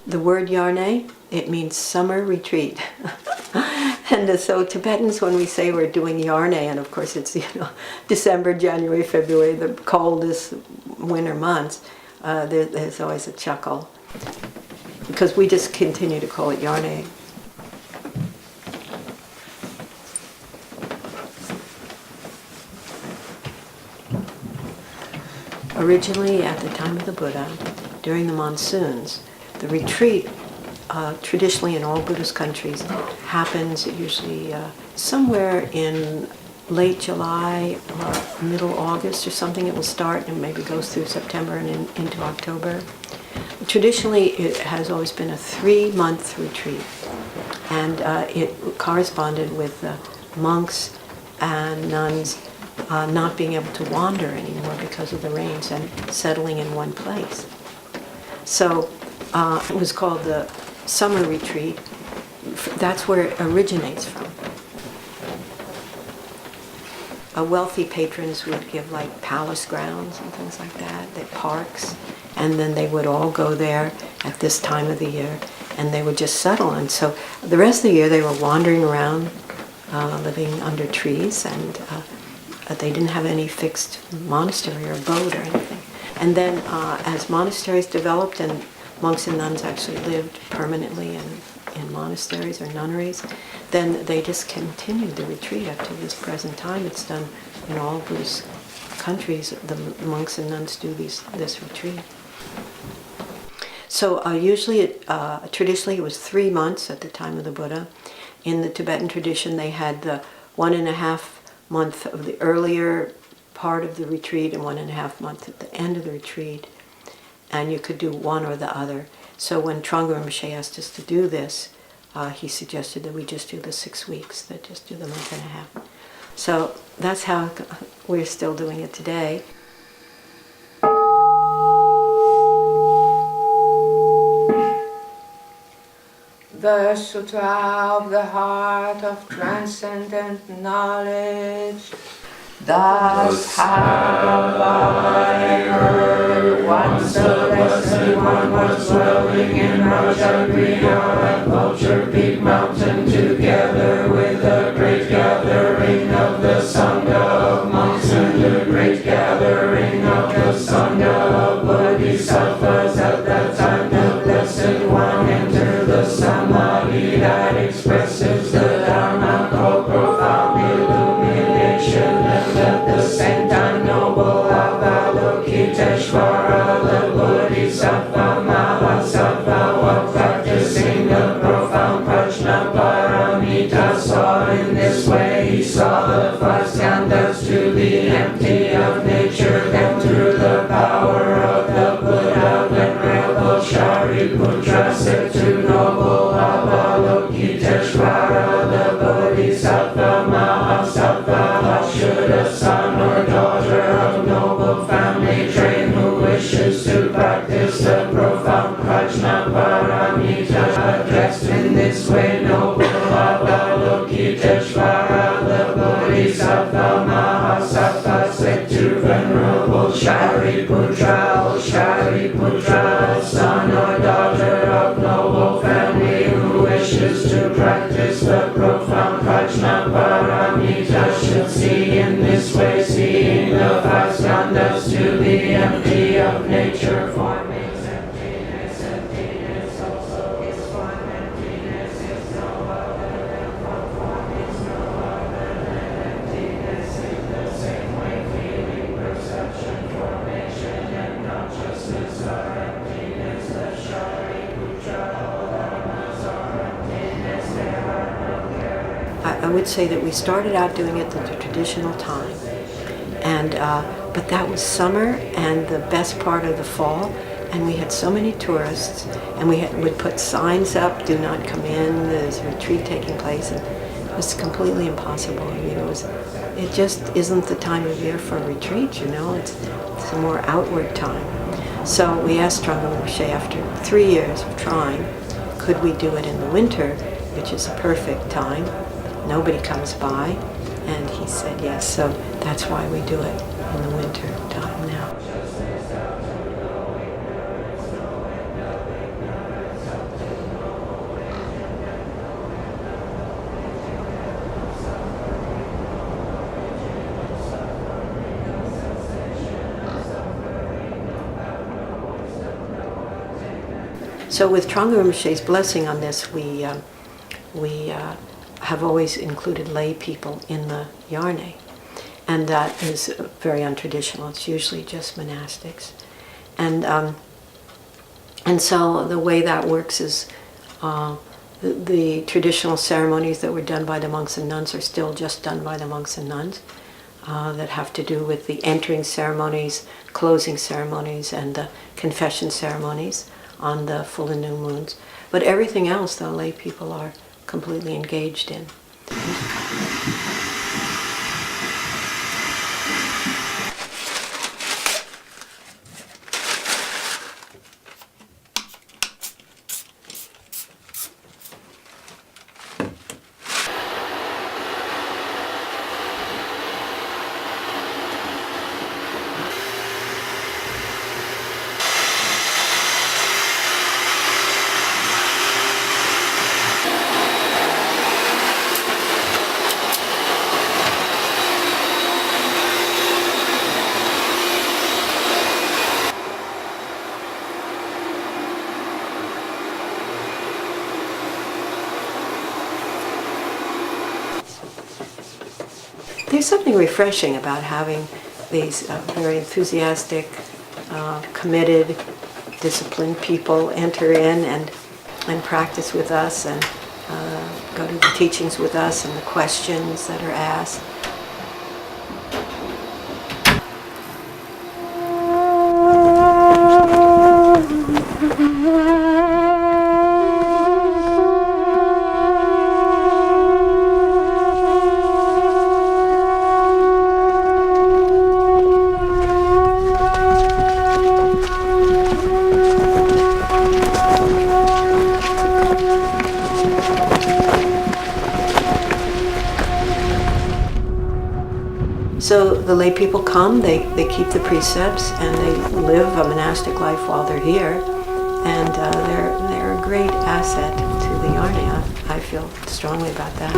the word Yarne, it means summer retreat. And so Tibetans, when we say we're doing Yarne, and of course it's December, January, February, the coldest winter months, there's always a chuckle, because we just continue to call it Yarne. Originally, at the time of the Buddha, during the monsoons, the retreat, traditionally in all Buddhist countries, happens usually somewhere in late July or middle August or something. It will start and maybe goes through September and into October. Traditionally, it has always been a 3-month retreat, and it corresponded with monks and nuns not being able to wander anymore because of the rains and settling in one place. So it was called the summer retreat. That's where it originates from. Wealthy patrons would give like palace grounds and things like that, the parks, and then they would all go there at this time of the year, and they would just settle. And so the rest of the year they were wandering around, living under trees, and they didn't have any fixed monastery or abode or anything. And then as monasteries developed and monks and nuns actually lived permanently in monasteries or nunneries, then they just continued the retreat up to this present time. It's done in all Buddhist countries. The monks and nuns do this retreat. So usually, traditionally it was 3 months at the time of the Buddha. In the Tibetan tradition, they had the 1.5 month of the earlier part of the retreat and 1.5 month at the end of the retreat, and you could do one or the other. So when Trungpa Rinpoche asked us to do this, he suggested that we just do the 6 weeks, that just do the 1.5 months. So that's how we're still doing it today. The Sutra of the Heart of Transcendent Knowledge. Thus have I heard once a blessed one was dwelling in Chögyam at Vulture Peak Mountain, together with a great gathering of the Sangha of monks and a great gathering of the Sangha of Bodhisattvas. At that time the blessed one entered the Samadhi that expresses the Dharma called profound illumination, and at the same time noble Avalokiteshvara, the Bodhisattva Mahasattva, while practicing the profound Prajna Paramita, saw in this way. He saw the 5 skandhas to be empty of nature, then through the power of the Buddha, Venerable Shariputra said to noble Avalokiteshvara, the Bodhisattva Mahasattva, how should a son or daughter of noble family train who wishes to practice the profound Prajna Paramita, addressed in this way noble Avalokiteshvara, the Bodhisattva Mahasattva said to Venerable Shariputra, O Shariputra, a son or daughter of noble family who wishes to practice the profound Prajna Paramita should see in this way, seeing the 5 skandhas to be empty of nature, form means emptiness, emptiness also is form, emptiness is no other than form is no other than emptiness. In the same way, feeling, perception, formation, and consciousness are emptiness. The Shariputra, all dharmas are emptiness. There are no characters. I would say that we started out doing it at the traditional time, and but that was summer and the best part of the fall, and we had so many tourists, and we would put signs up, do not come in, there's a retreat taking place, and it was completely impossible. I mean, it just isn't the time of year for a retreat, it's a more outward time. So we asked Trungpa Rinpoche after 3 years of trying, could we do it in the winter, which is a perfect time, nobody comes by, and he said yes. So that's why we do it in the winter time now. So with Trungpa Rinpoche's blessing on this, we have always included lay people in the Yarne. And that is very untraditional. It's usually just monastics. And so the way that works is the traditional ceremonies that were done by the monks and nuns are still just done by the monks and nuns that have to do with the entering ceremonies, closing ceremonies, and the confession ceremonies on the full and new moons. But everything else, the lay people are completely engaged in. There's something refreshing about having these very enthusiastic, committed, disciplined people enter in and practice with us and go to the teachings with us and the questions that are asked. So the lay people come, they keep the precepts, and they live a monastic life while they're here, and they're a great asset to the Yarne. I feel strongly about that.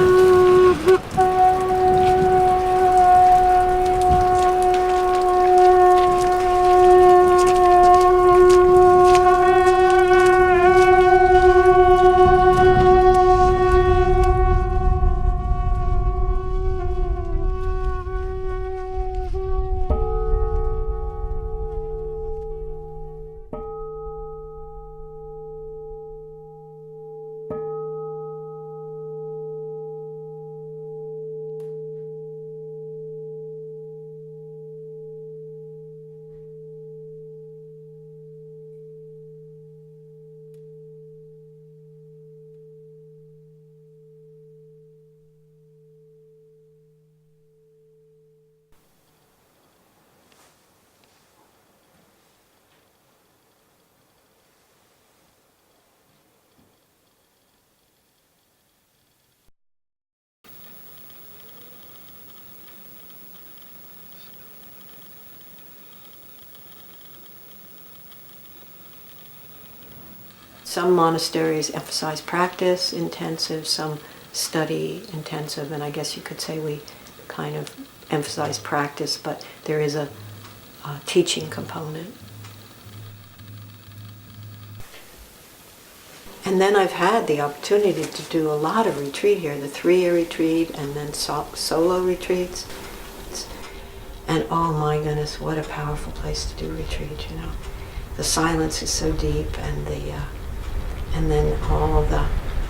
Some monasteries emphasize practice intensive, some study intensive, and I guess you could say we kind of emphasize practice, but there is a teaching component. And then I've had the opportunity to do a lot of retreat here, the 3-year retreat and then solo retreats. And oh my goodness, what a powerful place to do retreat, you know. The silence is so deep, and then all the,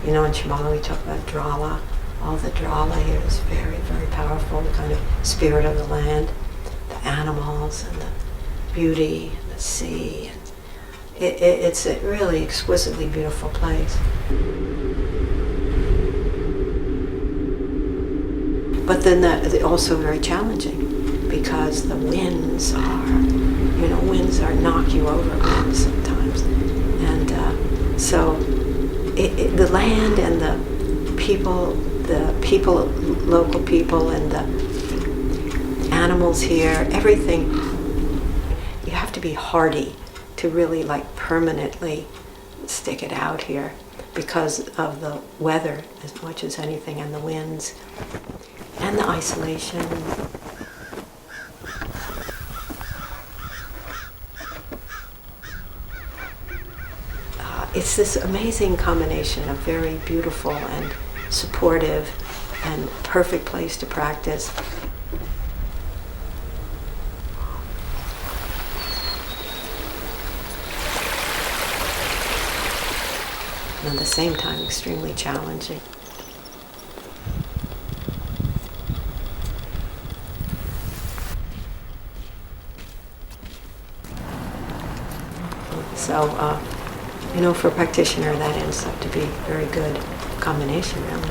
you know, in Shambhala we talk about drala. All the drala here is very, very powerful, the kind of spirit of the land, the animals and the beauty and the sea. And it's a really exquisitely beautiful place. But then they're also very challenging because the winds are knock you over winds sometimes. And so the land and the people, local people and the animals here, everything, you have to be hardy to really like permanently stick it out here because of the weather as much as anything, and the winds and the isolation. it's this amazing combination of very beautiful and supportive and perfect place to practice. And at the same time, extremely challenging. So, for a practitioner, that ends up to be a very good combination, really.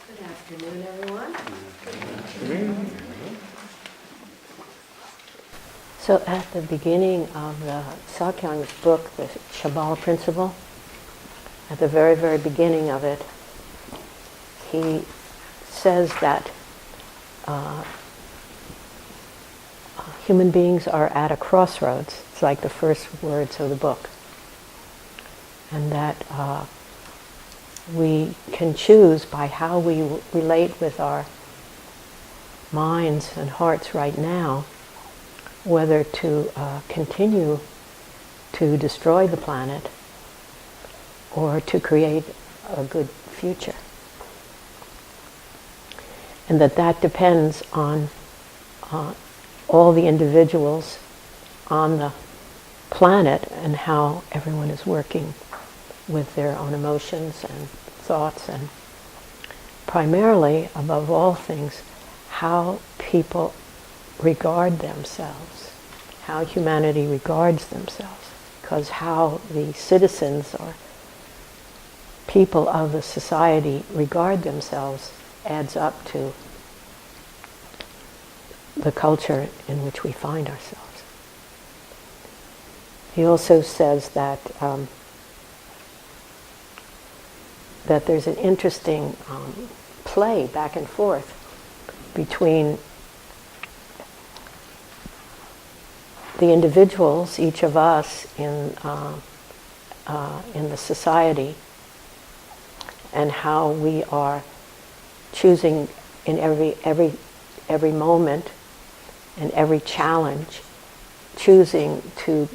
Good afternoon, everyone. So at the beginning of the Sakyong's book, the Shambhala principle, at the very, very beginning of it, he says that human beings are at a crossroads. It's like the first words of the book. And that we can choose by how we relate with our minds and hearts right now, whether to continue to destroy the planet or to create a good future. And that depends on all the individuals on the planet and how everyone is working with their own emotions and thoughts, and primarily, above all things, how people regard themselves, how humanity regards themselves, because how the citizens or people of the society regard themselves adds up to the culture in which we find ourselves. He also says that that there's an interesting play back and forth between the individuals, each of us in the society, and how we are choosing in every moment and every challenge, choosing to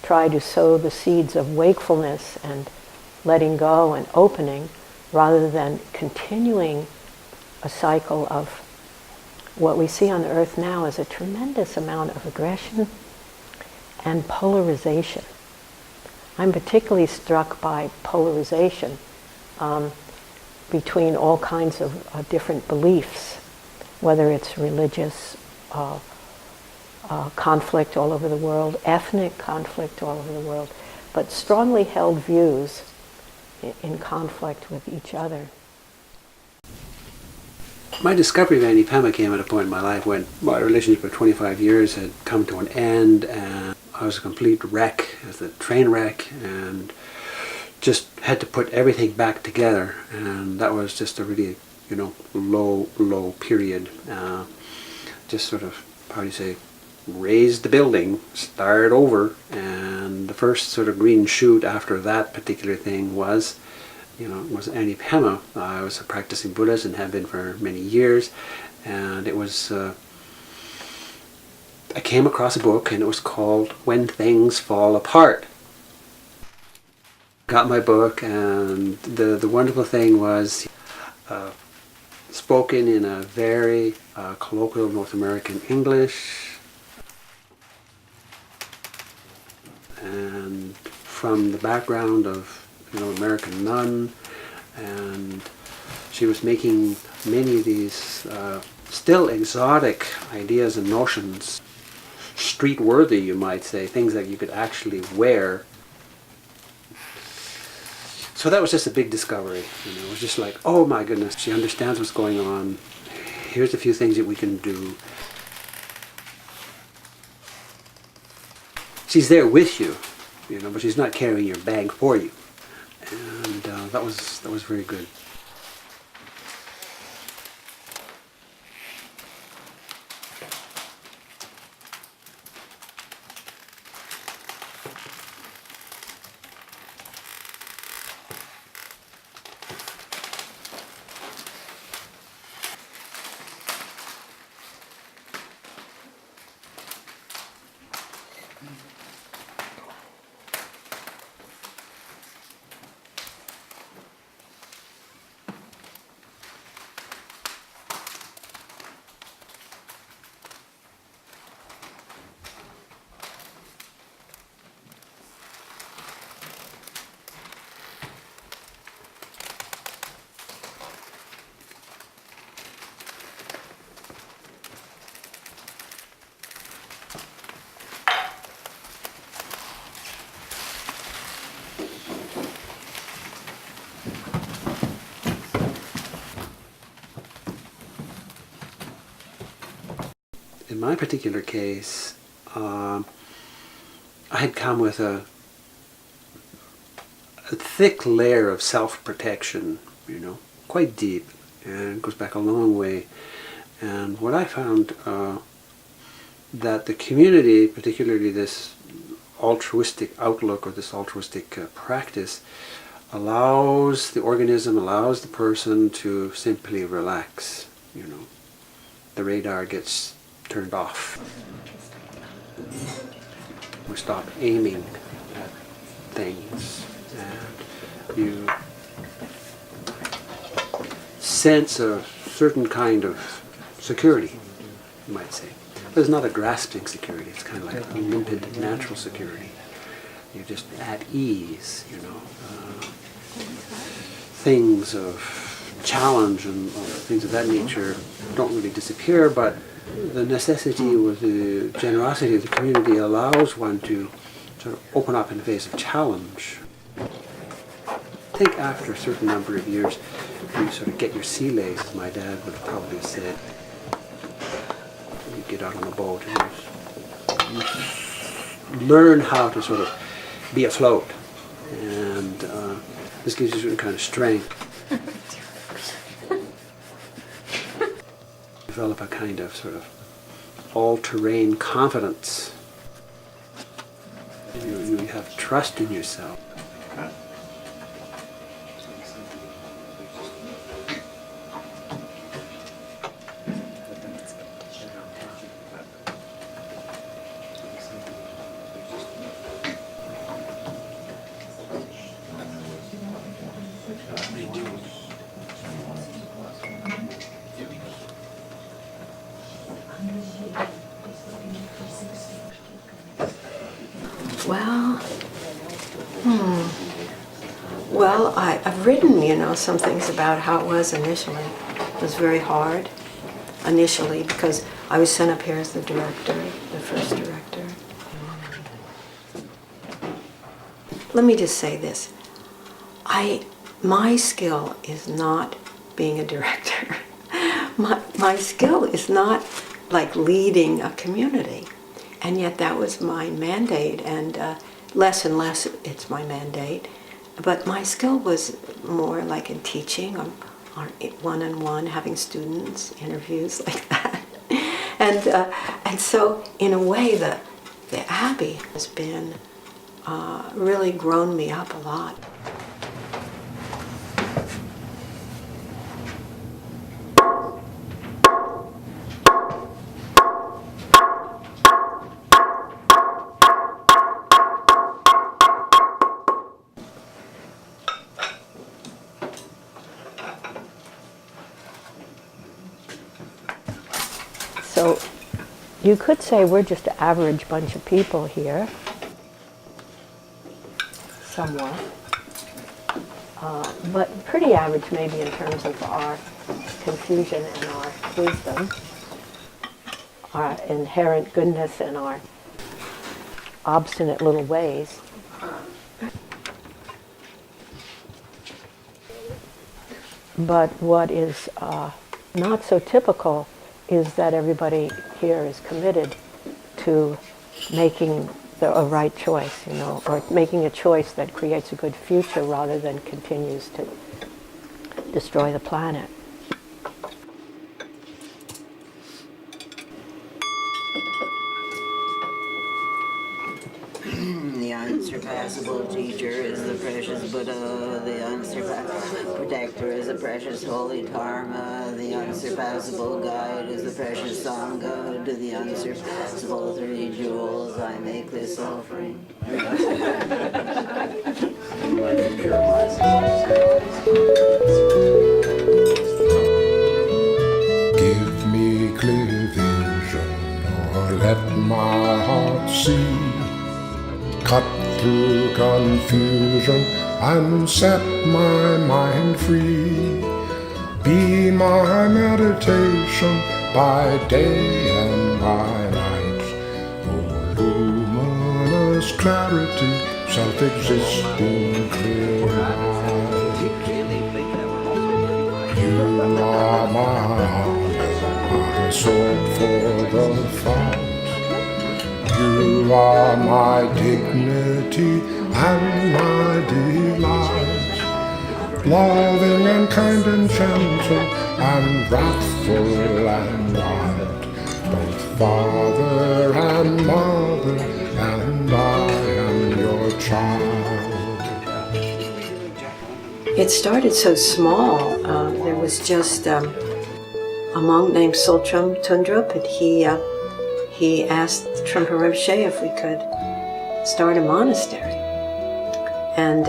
try to sow the seeds of wakefulness and letting go and opening, rather than continuing a cycle of what we see on the earth now is a tremendous amount of aggression and polarization. I'm particularly struck by polarization between all kinds of different beliefs, whether it's religious conflict all over the world, ethnic conflict all over the world, but strongly held views in conflict with each other. My discovery of Pema came at a point in my life when my relationship for 25 years had come to an end, and I was a complete wreck, as a train wreck, and just had to put everything back together. And that was just a really, low period. Just sort of, how do you say, raise the building, start over, and the first sort of green shoot after that particular thing was Annie Pema. I was a practicing Buddhist and have been for many years, and it was I came across a book and it was called When Things Fall Apart. Got my book, and the wonderful thing was spoken in a very colloquial North American English, and from the background of American nun, and she was making many of these still exotic ideas and notions, street worthy, you might say, things that you could actually wear. So that was just a big discovery. It was just like, oh my goodness, she understands what's going on. Here's a few things that we can do. She's there with you, but she's not carrying your bag for you. And that was very good. In my particular case, I had come with a thick layer of self-protection, quite deep, and it goes back a long way. And what I found that the community, particularly this altruistic outlook or this altruistic practice, allows the organism, allows the person to simply relax. The radar gets turned off. We stop aiming at things, and you sense a certain kind of security, you might say. But it's not a grasping security, it's kind of like a limpid, natural security. You're just at ease, Things of challenge and things of that nature don't really disappear, but the necessity or the generosity of the community allows one to sort of open up in the face of challenge. I think after a certain number of years, you sort of get your sea legs, as my dad would have probably said. You get out on a boat and you learn how to sort of be afloat, and this gives you a certain kind of strength. Develop a kind of sort of all-terrain confidence. You have trust in yourself. Well, I've written, some things about how it was initially. It was very hard initially because I was sent up here as the director, the first director. Let me just say this. My skill is not being a director. My skill is not like leading a community. And yet that was my mandate, and less and less it's my mandate. But my skill was more like in teaching, on one-on-one, having students, interviews like that. And so, in a way, the Abbey has been really grown me up a lot. So you could say we're just an average bunch of people here, somewhat, but pretty average maybe in terms of our confusion and our wisdom, our inherent goodness and our obstinate little ways. But what is not so typical is that everybody here is committed to making a right choice, or making a choice that creates a good future rather than continues to destroy the planet. The unsurpassable teacher is the precious Buddha, the unsurpassable protector is the precious holy Dharma, the unsurpassable guide is the precious Sangha, to the unsurpassable 3 jewels I make this offering. Give me clear vision, or let my heart see. Cut through confusion and set my mind free. Be my meditation by day and by night. Oh, luminous clarity, self-existing clear light. You are my heart, my sword for the fight. You are my dignity and my delight, loving and kind and gentle and wrathful and wild, both father and mother, and I am your child. It started so small. There was just a monk named Chögyam Trungpa, but he asked Trungpa Rinpoche if we could start a monastery. And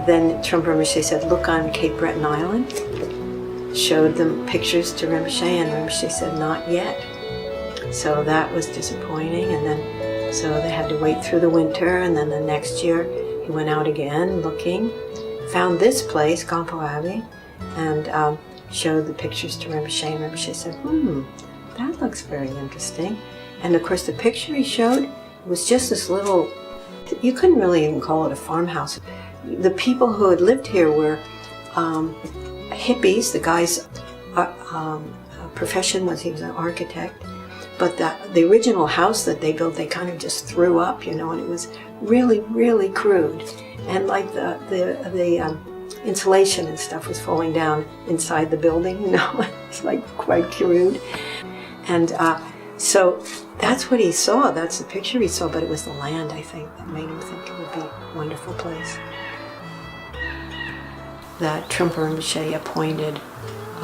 then Trungpa Rinpoche said, look on Cape Breton Island. Showed them pictures to Rinpoche, and Rinpoche said, not yet. So that was disappointing, and then so they had to wait through the winter, and then the next year he went out again looking, found this place, Gampo Abbey, and showed the pictures to Rinpoche, and Rinpoche said, that looks very interesting. And of course the picture he showed was just this little, you couldn't really even call it a farmhouse. The people who had lived here were hippies. The guy's profession was he was an architect. But the original house that they built, they kind of just threw up, and it was really, really crude. And like the insulation and stuff was falling down inside the building, It's like quite crude. And so that's what he saw. That's the picture he saw, but it was the land, I think, that made him think it would be a wonderful place. That Trungpa Rinpoche appointed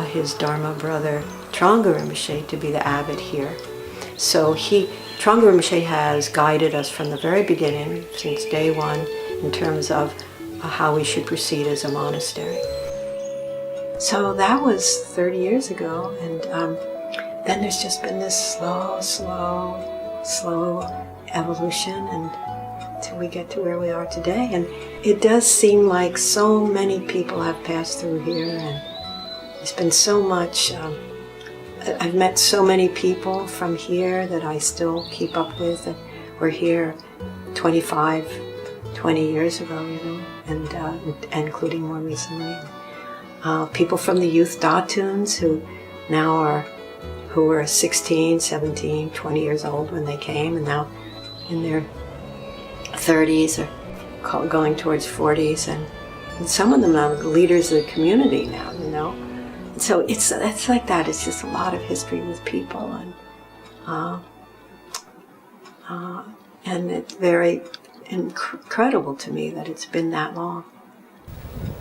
his Dharma brother, Trungpa Rinpoche, to be the abbot here. So Trungpa Rinpoche has guided us from the very beginning, since day one, in terms of how we should proceed as a monastery. So that was 30 years ago, and then there's just been this slow evolution until we get to where we are today. And it does seem like so many people have passed through here, and there's been so much. I've met so many people from here that I still keep up with that were here 20 years ago, and including more recently. People from the youth Datuns who were 16, 17, 20 years old when they came, and now in their 30s or going towards 40s, and some of them are leaders of the community now, So it's like that. It's just a lot of history with people, and it's very incredible to me that it's been that long,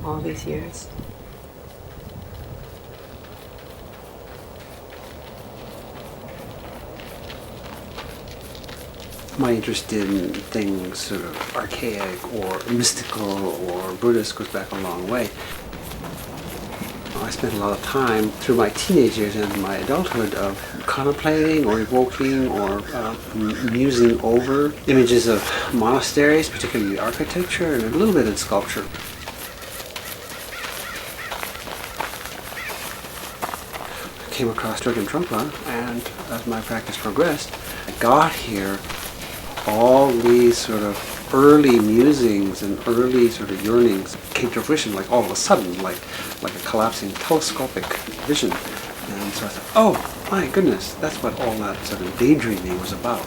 all these years. My interest in things sort of archaic or mystical or Buddhist goes back a long way. I spent a lot of time through my teenage years and my adulthood of contemplating or evoking or musing over images of monasteries, particularly architecture, and a little bit in sculpture. I came across Chögyam Trungpa, and as my practice progressed, I got here all these sort of early musings and early sort of yearnings came to fruition, like all of a sudden, like a collapsing telescopic vision. And so I thought, oh my goodness, that's what all that sort of daydreaming was about.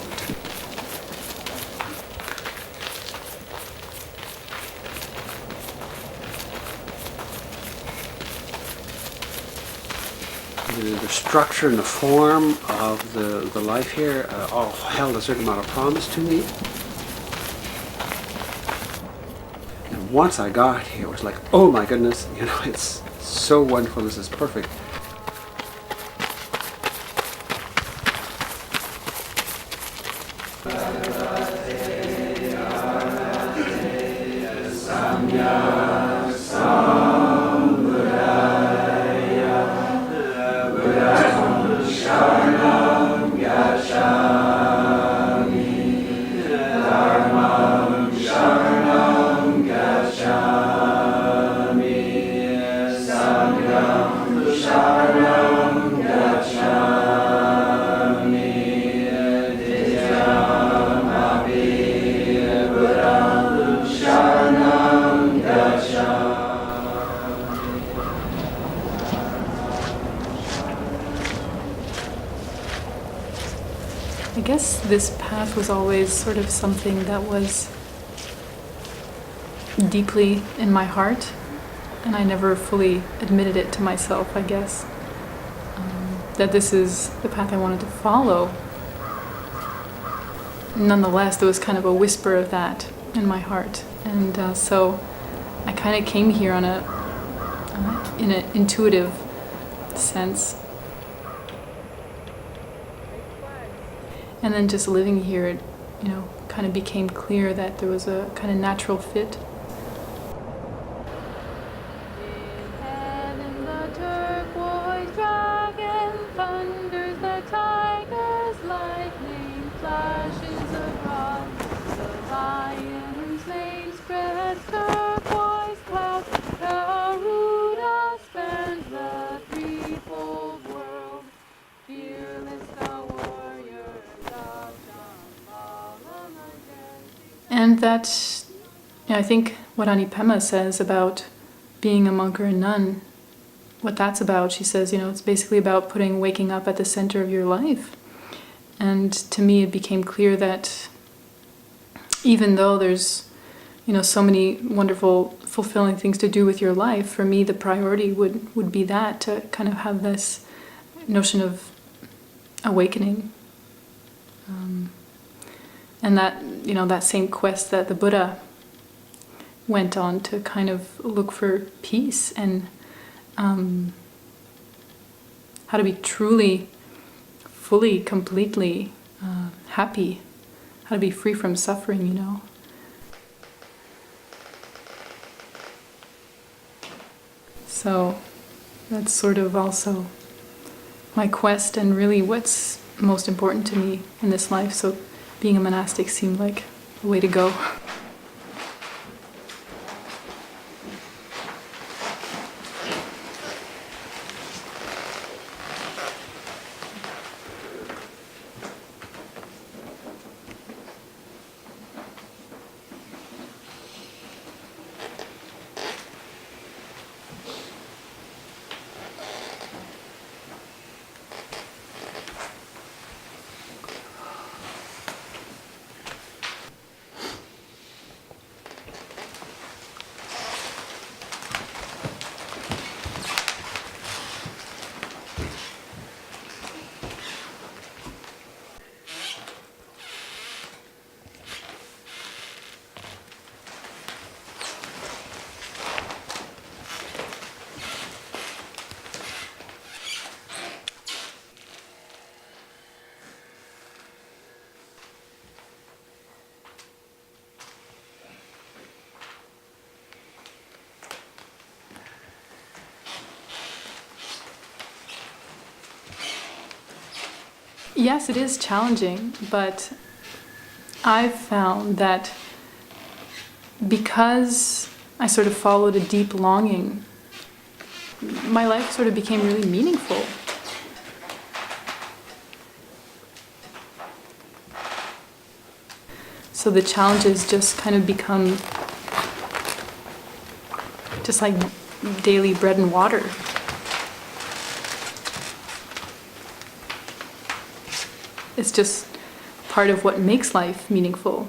The structure and the form of the life here all held a certain amount of promise to me. And once I got here, it was like, oh my goodness, it's so wonderful, this is perfect. I guess this path was always sort of something that was deeply in my heart, and I never fully admitted it to myself, I guess, that this is the path I wanted to follow. Nonetheless, there was kind of a whisper of that in my heart, and so I kind of came here on in an intuitive sense. And then just living here, it, kind of became clear that there was a kind of natural fit. In heaven the turquoise dragon thunders, the tiger's lightning flashes abroad. The lion's mane spreads turquoise clouds, Garuda spans the threefold world, fearless the warrior. And that, I think what Auntie Pema says about being a monk or a nun, what that's about, she says, it's basically about waking up at the center of your life. And to me, it became clear that even though there's, so many wonderful, fulfilling things to do with your life, for me, the priority would be that, to kind of have this notion of awakening. And that, that same quest that the Buddha went on to kind of look for peace and how to be truly, fully, completely happy, how to be free from suffering, So that's sort of also my quest and really what's most important to me in this life. So being a monastic seemed like the way to go. Yes, it is challenging, but I've found that because I sort of followed a deep longing, my life sort of became really meaningful. So the challenges just kind of become just like daily bread and water. It's just part of what makes life meaningful.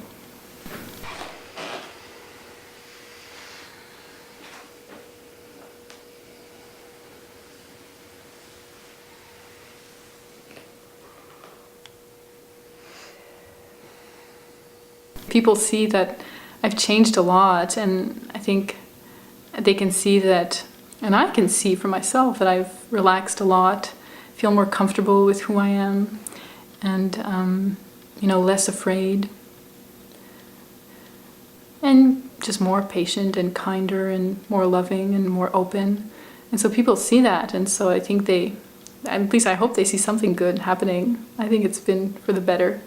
People see that I've changed a lot, and I think they can see that, and I can see for myself that I've relaxed a lot, feel more comfortable with who I am, and less afraid, and just more patient and kinder and more loving and more open. And so people see that, and so I think at least I hope they see something good happening. I think it's been for the better.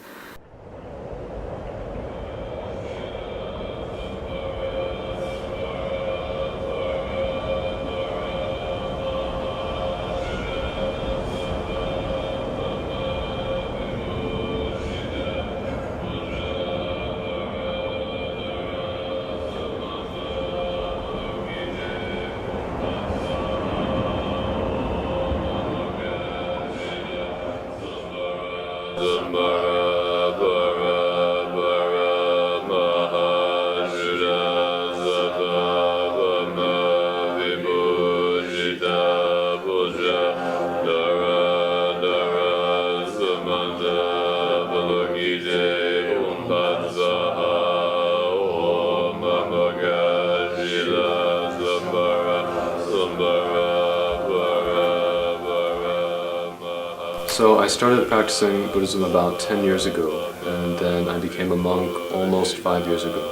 So I started practicing Buddhism about 10 years ago, and then I became a monk almost 5 years ago.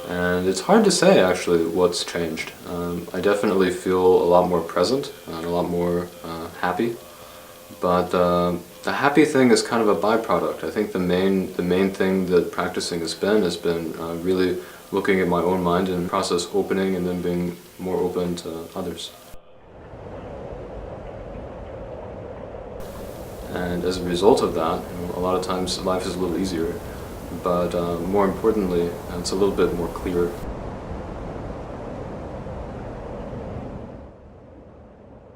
And it's hard to say actually what's changed. I definitely feel a lot more present and a lot more happy, but the happy thing is kind of a byproduct. I think the main thing that practicing has been really looking at my own mind and process opening and then being more open to others. And as a result of that, a lot of times life is a little easier, but more importantly, it's a little bit more clear.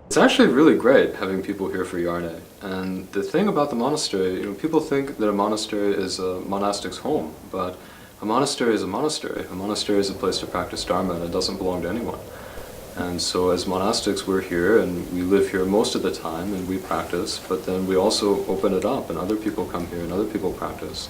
It's actually really great having people here for Yarne. And the thing about the monastery, people think that a monastery is a monastic's home, but a monastery is a monastery. A monastery is a place to practice Dharma, and it doesn't belong to anyone. And so as monastics, we're here and we live here most of the time and we practice, but then we also open it up and other people come here and other people practice.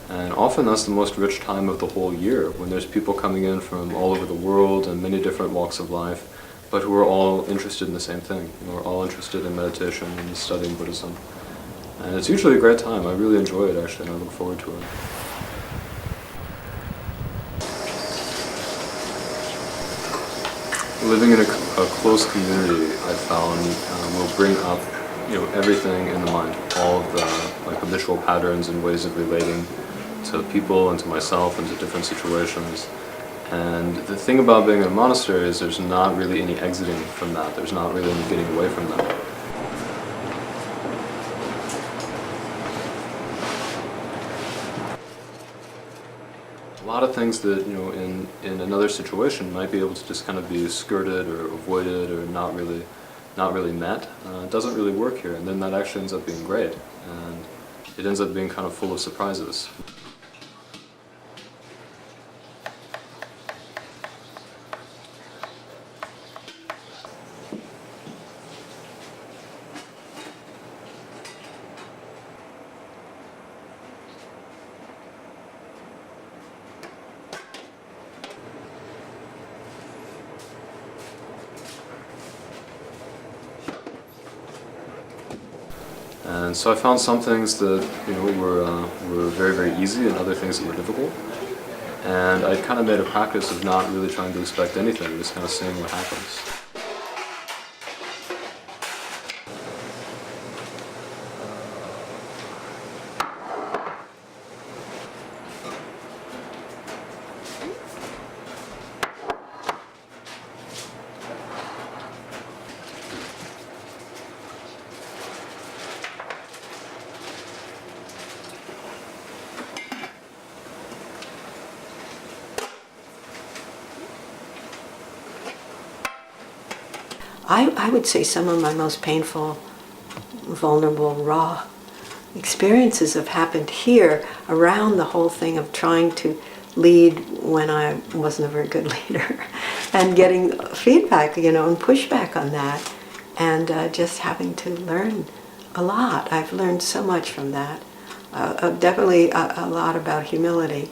And often that's the most rich time of the whole year, when there's people coming in from all over the world and many different walks of life, but who are all interested in the same thing. We're all interested in meditation and studying Buddhism. And it's usually a great time. I really enjoy it actually, and I look forward to it. Living in a close community, I found, will bring up, everything in the mind, all of the habitual patterns and ways of relating to people and to myself and to different situations. And the thing about being in a monastery is there's not really any exiting from that. There's not really any getting away from that. A lot of things that, in another situation might be able to just kind of be skirted or avoided or not really met, doesn't really work here, and then that actually ends up being great, and it ends up being kind of full of surprises. And so I found some things that were very, very easy and other things that were difficult. And I kind of made a practice of not really trying to expect anything, just kind of seeing what happens. I would say some of my most painful, vulnerable, raw experiences have happened here around the whole thing of trying to lead when I wasn't a very good leader and getting feedback, and pushback on that, and just having to learn a lot. I've learned so much from that. Definitely a lot about humility,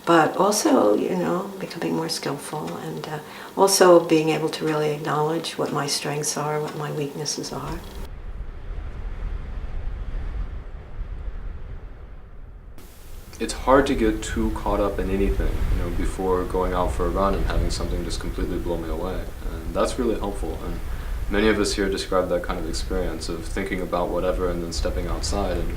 but also, becoming more skillful, and also being able to really acknowledge what my strengths are, what my weaknesses are. It's hard to get too caught up in anything, before going out for a run and having something just completely blow me away. And that's really helpful. And many of us here describe that kind of experience of thinking about whatever and then stepping outside and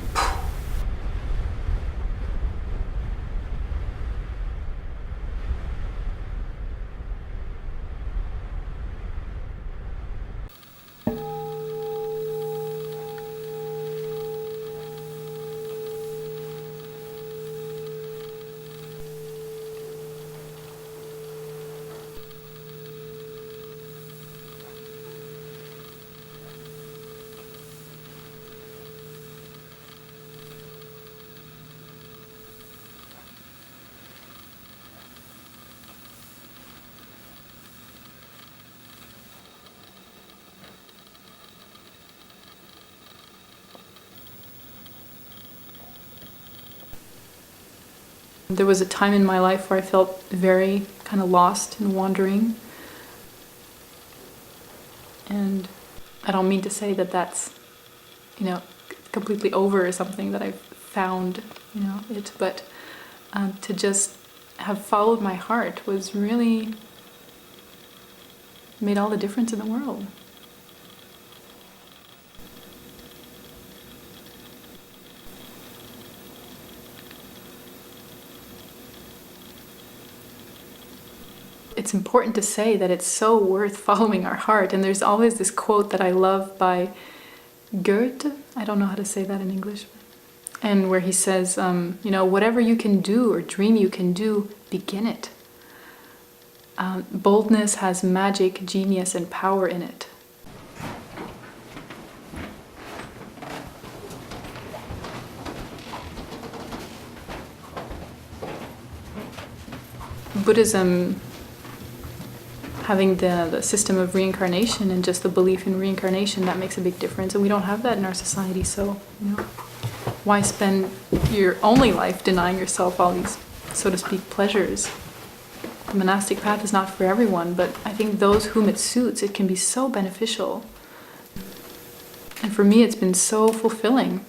There was a time in my life where I felt very kind of lost and wandering. And I don't mean to say that that's, completely over or something, that I've found, it, but to just have followed my heart was really made all the difference in the world. It's important to say that it's so worth following our heart. And there's always this quote that I love by Goethe. I don't know how to say that in English. And where he says, whatever you can do or dream you can do, begin it. Boldness has magic, genius, and power in it. Buddhism, having the system of reincarnation and just the belief in reincarnation, that makes a big difference. And we don't have that in our society, so, why spend your only life denying yourself all these, so to speak, pleasures? The monastic path is not for everyone, but I think those whom it suits, it can be so beneficial. And for me, it's been so fulfilling.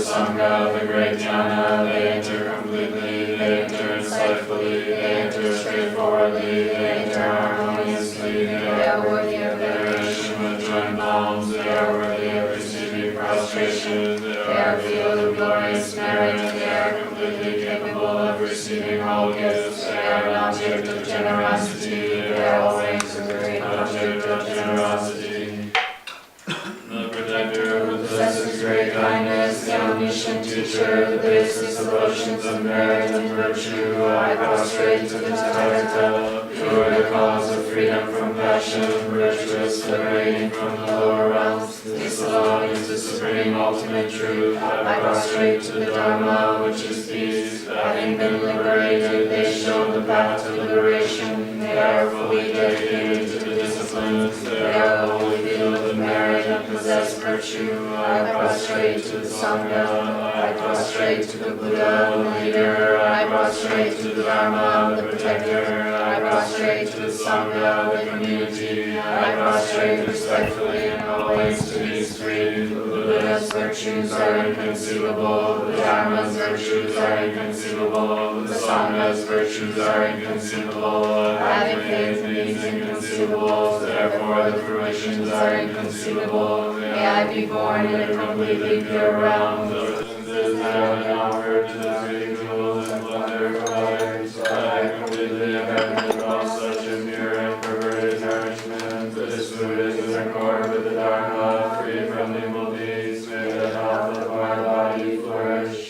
Sangha, the great Yarne, they enter completely, they enter insightfully, they enter straightforwardly, they enter harmoniously, they are worthy of veneration with joint palms, they are worthy of receiving prostration, they are filled with glorious merit, they are completely capable of receiving all gifts, they are an object of generosity, they are always a great object of generosity. The protector who possesses great kindness, the omniscient teacher nature, the basis of oceans of merit and virtue, I prostrate to the Tathagata. You are the cause of freedom from passion, virtuous, liberating from the lower realms. This alone is the supreme ultimate truth. I prostrate to the Dharma, which is peace. Having been liberated, they show the path to liberation. They are fully dedicated to the disciplines. They are a holy field of merit and possess virtue. I prostrate to the Sangha. I prostrate to the Buddha, the leader. I prostrate to the Dharma, the protector. I prostrate to the Sangha, the community. I prostrate respectfully and always to these three. The Buddha's virtues are inconceivable. The Dharma's virtues are inconceivable. The Sangha's virtues are inconceivable. Having faith in these inconceivables, therefore the fruitions are inconceivable. May I be born in a completely pure realm. The senses have been offered to the three jewels and plunder from others. I completely abandon all such impure and perverted nourishment. This food is in accord with the Dharma, free from evil deeds. May the health of my body flourish.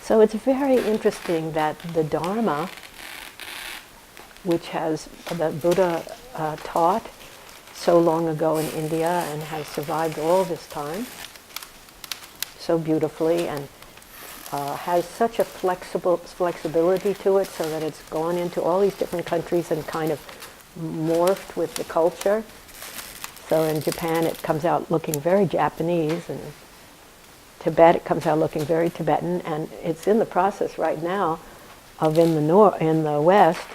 So it's very interesting that the Dharma, which has the Buddha taught so long ago in India and has survived all this time so beautifully and has such a flexibility to it so that it's gone into all these different countries and kind of morphed with the culture. So in Japan it comes out looking very Japanese, and Tibet it comes out looking very Tibetan, and it's in the process right now of in the West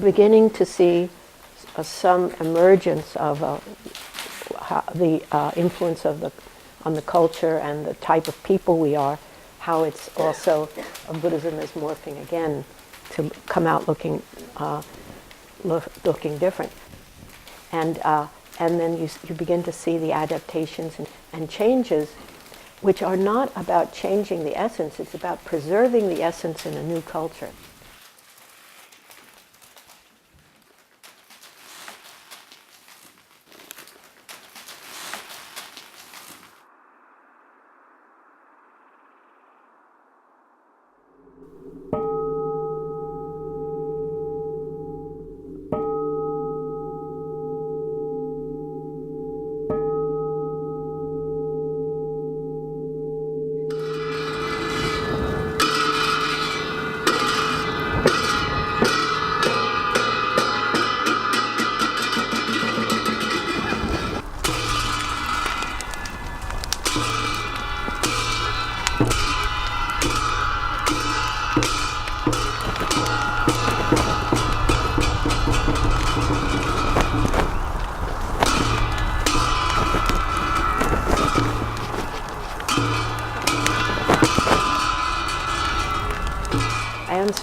beginning to see some emergence of the influence of on the culture and the type of people we are, how it's also Buddhism is morphing again to come out looking different, and then you begin to see the adaptations and changes, which are not about changing the essence; it's about preserving the essence in a new culture.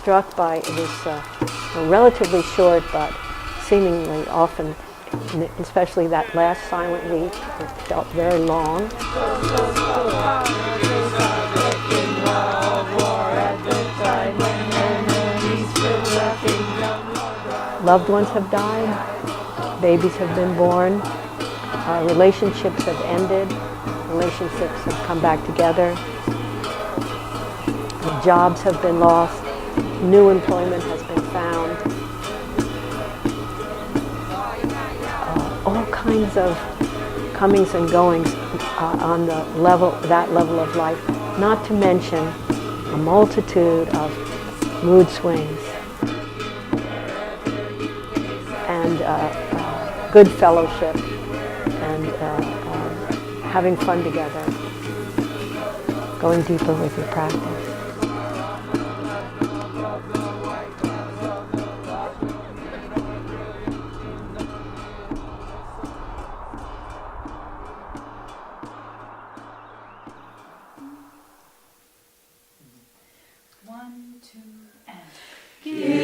Struck by this relatively short but seemingly often, especially that last silent week, it felt very long. Loved ones have died, babies have been born, relationships have ended, relationships have come back together, jobs have been lost, new employment has been found. All kinds of comings and goings on that level of life, not to mention a multitude of mood swings and good fellowship and having fun together, going deeper with your practice. One, two, and.